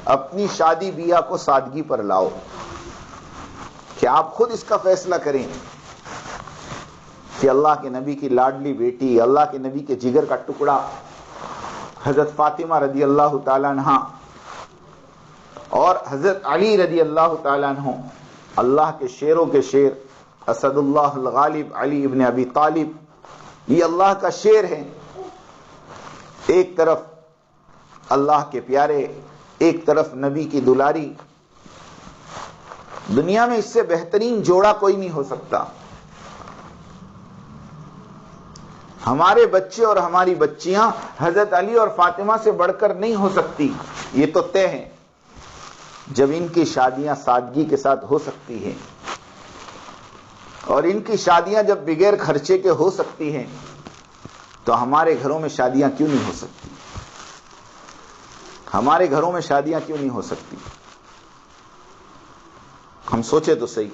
اپنی شادی بیاہ کو سادگی پر لاؤ، کہ آپ خود اس کا فیصلہ کریں کہ اللہ کے نبی کی لاڈلی بیٹی، اللہ کے نبی کے جگر کا ٹکڑا حضرت فاطمہ رضی اللہ تعالیٰ عنہ اور حضرت علی رضی اللہ تعالیٰ عنہ، اللہ کے شیروں کے شیر، اسد اللہ الغالب علی ابن ابی طالب، یہ اللہ کا شیر ہے۔ ایک طرف اللہ کے پیارے، ایک طرف نبی کی دلاری، دنیا میں اس سے بہترین جوڑا کوئی نہیں ہو سکتا۔ ہمارے بچے اور ہماری بچیاں حضرت علی اور فاطمہ سے بڑھ کر نہیں ہو سکتی، یہ تو طے ہے۔ جب ان کی شادیاں سادگی کے ساتھ ہو سکتی ہیں، اور ان کی شادیاں جب بغیر خرچے کے ہو سکتی ہیں، تو ہمارے گھروں میں شادیاں کیوں نہیں ہو سکتی؟ ہمارے گھروں میں شادیاں کیوں نہیں ہو سکتی؟ ہم سوچے تو صحیح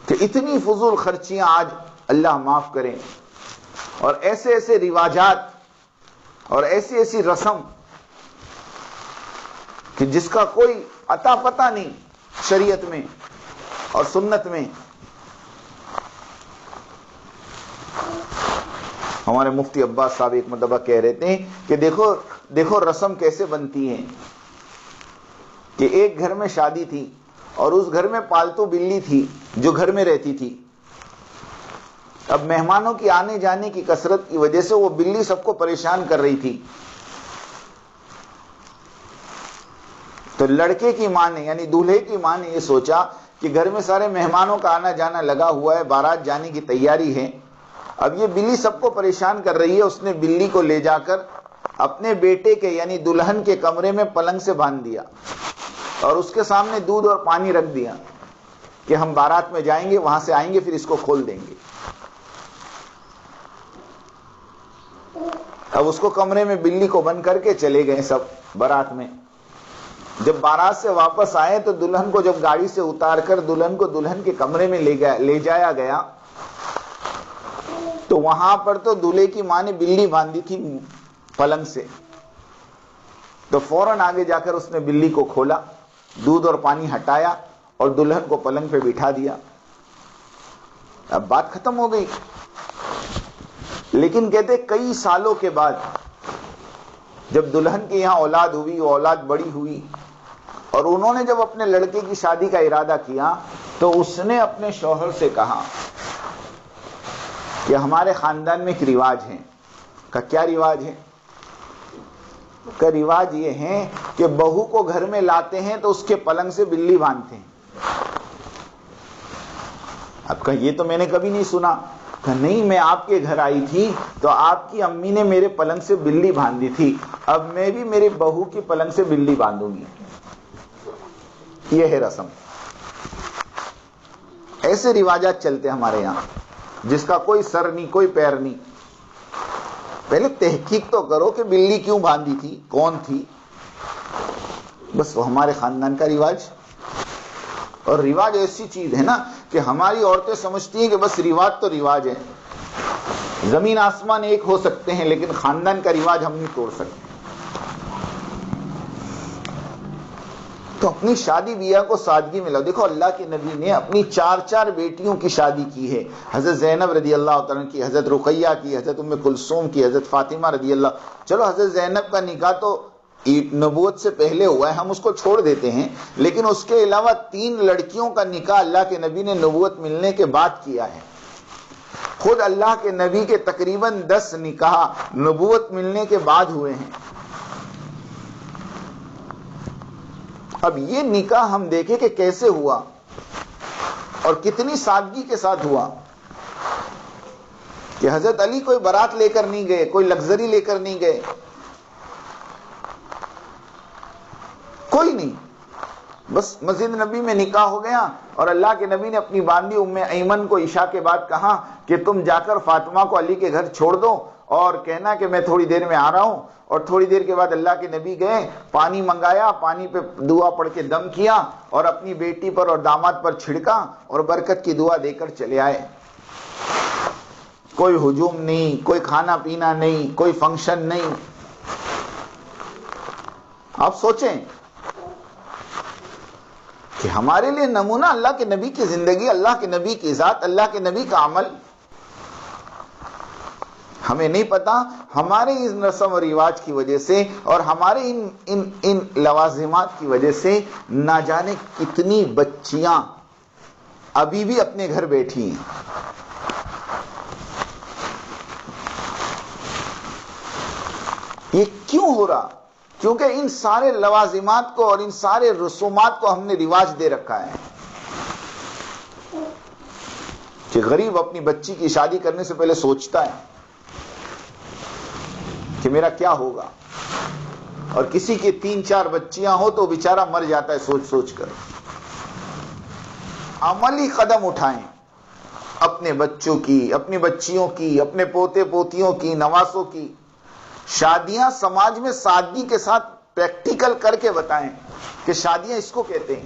کہ اتنی فضول خرچیاں آج اللہ معاف کریں، اور ایسے ایسے رواجات اور ایسی ایسی رسم کہ جس کا کوئی عطا پتہ نہیں شریعت میں اور سنت میں۔ ہمارے مفتی عباس صاحب ایک مرتبہ کہہ رہے تھے کہ دیکھو رسم کیسے بنتی ہیں، کہ ایک گھر میں شادی تھی اور اس گھر میں پالتو بلی تھی جو گھر میں رہتی تھی۔ اب مہمانوں کی آنے جانے کی کثرت کی وجہ سے وہ بلی سب کو پریشان کر رہی تھی، تو لڑکے کی ماں نے یعنی دولہے کی ماں نے یہ سوچا کہ گھر میں سارے مہمانوں کا آنا جانا لگا ہوا ہے، بارات جانے کی تیاری ہے، اب یہ بلی سب کو پریشان کر رہی ہے۔ اس نے بلی کو لے جا کر اپنے بیٹے کے یعنی دلہن کے کمرے میں پلنگ سے باندھ دیا، اور اس کے سامنے دودھ اور پانی رکھ دیا کہ ہم بارات میں جائیں گے، وہاں سے آئیں گے، پھر اس کو کھول دیں گے۔ اب اس کو کمرے میں بلی کو بند کر کے چلے گئے سب بارات میں۔ جب بارات سے واپس آئے تو دلہن کو جب گاڑی سے اتار کر دلہن کو دلہن کے کمرے میں لے جایا گیا، تو وہاں پر تو دولہے کی ماں نے بلی باندھی تھی پلنگ سے، تو فوراً آگے جا کر اس نے بلی کو کھولا، دودھ اور پانی ہٹایا اور دلہن کو پلنگ پہ بٹھا دیا۔ اب بات ختم ہو گئی۔ لیکن کہتے کئی سالوں کے بعد جب دلہن کے یہاں اولاد ہوئی، وہ اولاد بڑی ہوئی، اور انہوں نے جب اپنے لڑکے کی شادی کا ارادہ کیا، تو اس نے اپنے شوہر سے کہا کہ ہمارے خاندان میں ایک رواج ہے۔ کہ کیا رواج ہے؟ کہ رواج یہ ہے کہ بہو کو گھر میں لاتے ہیں تو اس کے پلنگ سے بلی باندھتے ہیں۔ اب کہ یہ تو میں نے کبھی نہیں سنا۔ کہ نہیں، میں آپ کے گھر آئی تھی تو آپ کی امی نے میرے پلنگ سے بلی باندھی تھی، اب میں بھی میری بہو کی پلنگ سے بلی باندھوں گی۔ یہ ہے رسم۔ ایسے رواجات چلتے ہمارے یہاں جس کا کوئی سر نہیں، کوئی پیر نہیں۔ پہلے تحقیق تو کرو کہ بلی کیوں باندھی تھی، کون تھی۔ بس وہ ہمارے خاندان کا رواج۔ اور رواج ایسی چیز ہے نا کہ ہماری عورتیں سمجھتی ہیں کہ بس رواج تو رواج ہے، زمین آسمان ایک ہو سکتے ہیں لیکن خاندان کا رواج ہم نہیں توڑ سکتے۔ تو اپنی شادی بیاہ کو سادگی میں لاؤ۔ دیکھو اللہ کے نبی نے اپنی 4 بیٹیوں کی شادی کی ہے، حضرت زینب رضی اللہ تعالیٰ کی، حضرت رقیہ کی، حضرت ام کلثوم کی، حضرت فاطمہ رضی اللہ۔ چلو حضرت زینب کا نکاح تو نبوت سے پہلے ہوا ہے، ہم اس کو چھوڑ دیتے ہیں، لیکن اس کے علاوہ 3 لڑکیوں کا نکاح اللہ کے نبی نے نبوت ملنے کے بعد کیا ہے۔ خود اللہ کے نبی کے تقریباً 10 نکاح نبوت ملنے کے بعد ہوئے ہیں۔ اب یہ نکاح ہم دیکھیں کہ کیسے ہوا اور کتنی سادگی کے ساتھ ہوا، کہ حضرت علی کوئی بارات لے کر نہیں گئے، کوئی لگژری لے کر نہیں گئے، کوئی نہیں، بس مسجد نبی میں نکاح ہو گیا، اور اللہ کے نبی نے اپنی باندھی ام ایمن کو عشاء کے بعد کہا کہ تم جا کر فاطمہ کو علی کے گھر چھوڑ دو اور کہنا کہ میں تھوڑی دیر میں آ رہا ہوں۔ اور تھوڑی دیر کے بعد اللہ کے نبی گئے، پانی منگایا، پانی پہ دعا پڑھ کے دم کیا اور اپنی بیٹی پر اور داماد پر چھڑکا اور برکت کی دعا دے کر چلے آئے۔ کوئی ہجوم نہیں، کوئی کھانا پینا نہیں، کوئی فنکشن نہیں۔ آپ سوچیں کہ ہمارے لیے نمونہ اللہ کے نبی کی زندگی، اللہ کے نبی کی ذات، اللہ کے نبی کا عمل. ہمیں نہیں پتا ہمارے اس رسم و رواج کی وجہ سے اور ہمارے ان لوازمات کی وجہ سے نہ جانے کتنی بچیاں ابھی بھی اپنے گھر بیٹھی ہیں. یہ کیوں ہو رہا؟ کیونکہ ان سارے لوازمات کو اور ان سارے رسومات کو ہم نے رواج دے رکھا ہے کہ غریب اپنی بچی کی شادی کرنے سے پہلے سوچتا ہے کہ میرا کیا ہوگا، اور کسی کی 3-4 بچیاں ہو تو بیچارہ مر جاتا ہے سوچ سوچ کر. عملی قدم اٹھائیں اپنے بچوں کی، اپنی بچیوں کی، اپنے پوتے پوتیوں کی، نواسوں کی شادیاں سماج میں سادگی کے ساتھ پریکٹیکل کر کے بتائیں کہ شادیاں اس کو کہتے ہیں.